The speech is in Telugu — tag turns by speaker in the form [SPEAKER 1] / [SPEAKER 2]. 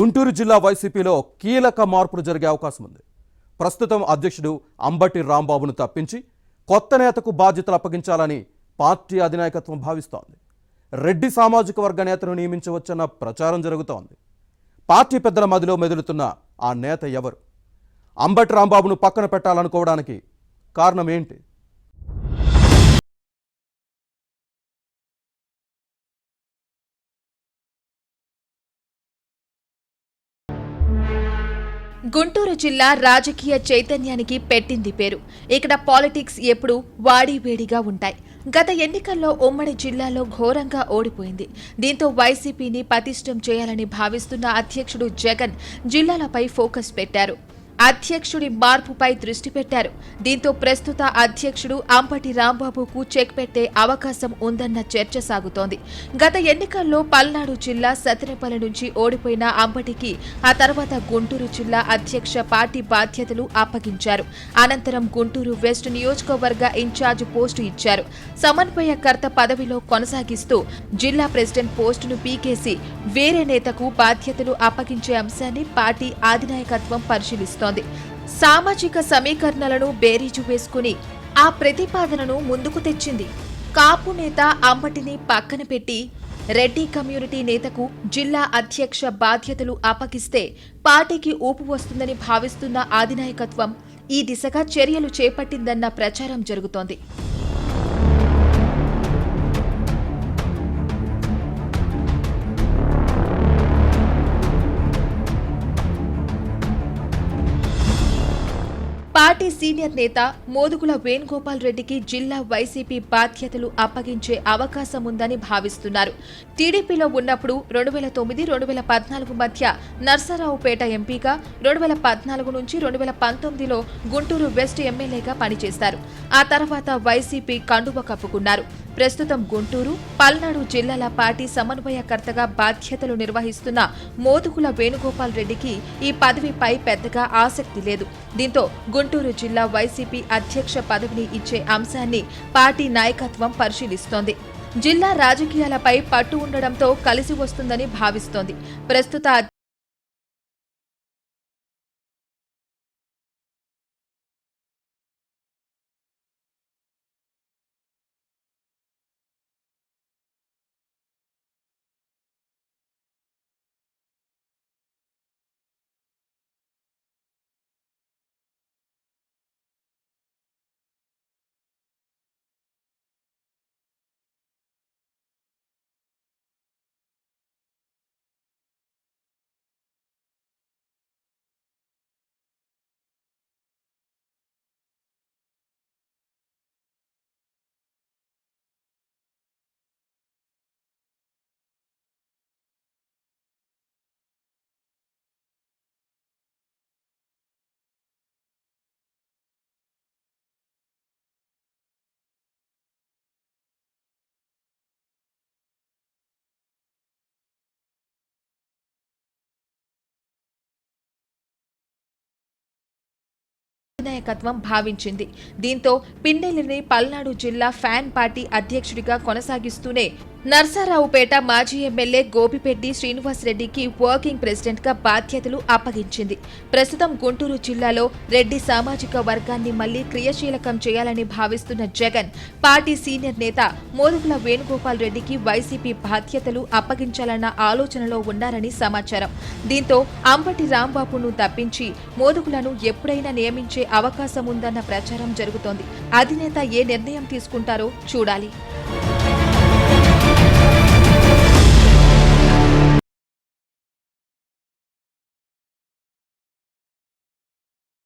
[SPEAKER 1] గుంటూరు జిల్లా వైసీపీలో కీలక మార్పులు జరిగే అవకాశం ఉంది. ప్రస్తుతం అధ్యక్షుడు అంబటి రాంబాబును తప్పించి కొత్త నేతకు బాధ్యతలు అప్పగించాలని పార్టీ అధినాయకత్వం భావిస్తోంది. రెడ్డి సామాజిక వర్గ నేతను నియమించవచ్చన్న ప్రచారం జరుగుతోంది. పార్టీ పెద్దల మదిలో మెదులుతున్న ఆ నేత ఎవరు? అంబటి రాంబాబును పక్కన పెట్టాలనుకోవడానికి కారణం ఏంటి?
[SPEAKER 2] గుంటూరు జిల్లా రాజకీయ చైతన్యానికి పెట్టింది పేరు. ఇక్కడ పాలిటిక్స్ ఎప్పుడు వాడివేడిగా ఉంటాయి. గత ఎన్నికల్లో ఉమ్మడి జిల్లాలో ఘోరంగా ఓడిపోయింది. దీంతో వైసీపీని పటిష్టం చేయాలని భావిస్తున్న అధ్యక్షుడు జగన్ జిల్లాలపై ఫోకస్ పెట్టారు. అధ్యక్షుడి మార్పుపై దృష్టి పెట్టారు. దీంతో ప్రస్తుత అధ్యక్షుడు అంబటి రాంబాబుకు చెక్ పెట్టే అవకాశం ఉందన్న చర్చ సాగుతోంది. గత ఎన్నికల్లో పల్నాడు జిల్లా సత్తెనపల్లి నుంచి ఓడిపోయిన అంబటికి ఆ తర్వాత గుంటూరు జిల్లా అధ్యక్ష పార్టీ బాధ్యతలు అప్పగించారు. అనంతరం గుంటూరు వెస్ట్ నియోజకవర్గ ఇన్ఛార్జ్ పోస్టు ఇచ్చారు. సమన్వయకర్త పదవిలో కొనసాగిస్తూ జిల్లా ప్రెసిడెంట్ పోస్టును పీకేసి వేరే నేతకు బాధ్యతలు అప్పగించే అంశాన్ని పార్టీ అధినాయకత్వం పరిశీలిస్తోంది. సామాజిక సమీకరణలను బేరీజు వేసుకుని ఆ ప్రతిపాదనను ముందుకు తెచ్చింది. కాపు నేత అంబటిని పక్కన పెట్టి రెడ్డి కమ్యూనిటీ నేతకు జిల్లా అధ్యక్ష బాధ్యతలు అప్పగిస్తే పార్టీకి ఊపు వస్తుందని భావిస్తున్న అధినాయకత్వం ఈ దిశగా చర్యలు చేపట్టిందన్న ప్రచారం జరుగుతోంది. పార్టీ సీనియర్ నేత మోదుగుల వేణుగోపాల్ రెడ్డికి జిల్లా వైసీపీ బాధ్యతలు అప్పగించే అవకాశం ఉందని భావిస్తున్నారు. టీడీపీలో ఉన్నప్పుడు 2009-2014 మధ్య నర్సరావుపేట ఎంపీగా, 2014 నుంచి 2019లో గుంటూరు వెస్ట్ ఎమ్మెల్యేగా పనిచేశారు. ఆ తర్వాత వైసీపీ కండువ కప్పుకున్నారు. ప్రస్తుతం గుంటూరు, పల్నాడు జిల్లాల పార్టీ సమన్వయకర్తగా బాధ్యతలు నిర్వహిస్తున్న మోదుగుల వేణుగోపాల్ రెడ్డికి ఈ పదవిపై పెద్దగా ఆసక్తి లేదు. దీంతో గుంటూరు జిల్లా వైసీపీ అధ్యక్ష పదవిని ఇచ్చే అంశాన్ని పార్టీ నాయకత్వం పరిశీలిస్తోంది. జిల్లా రాజకీయాలపై పట్టు ఉండడంతో కలిసి వస్తుందని భావిస్తోంది. ప్రస్తుత అధినాయకత్వం భావించింది. దీంతో పిన్నెల్లిని పల్నాడు జిల్లా ఫ్యాన్ పార్టీ అధ్యక్షుడిగా కొనసాగిస్తూనే నర్సారావుపేట మాజీ ఎమ్మెల్యే గోపిపెడ్డి శ్రీనివాసరెడ్డికి వర్కింగ్ ప్రెసిడెంట్ గా బాధ్యతలు అప్పగించింది. ప్రస్తుతం గుంటూరు జిల్లాలో రెడ్డి సామాజిక వర్గాన్ని మళ్లీ క్రియాశీలకం చేయాలని భావిస్తున్న జగన్ పార్టీ సీనియర్ నేత మోదుగుల వేణుగోపాల్ రెడ్డికి వైసీపీ బాధ్యతలు అప్పగించాలన్న ఆలోచనలో ఉన్నారని సమాచారం. దీంతో అంబటి రాంబాబును తప్పించి మోదుగులను ఎప్పుడైనా నియమించే అవకాశం ఉందన్న ప్రచారం జరుగుతోంది. అధినేత ఏ నిర్ణయం తీసుకుంటారో చూడాలి.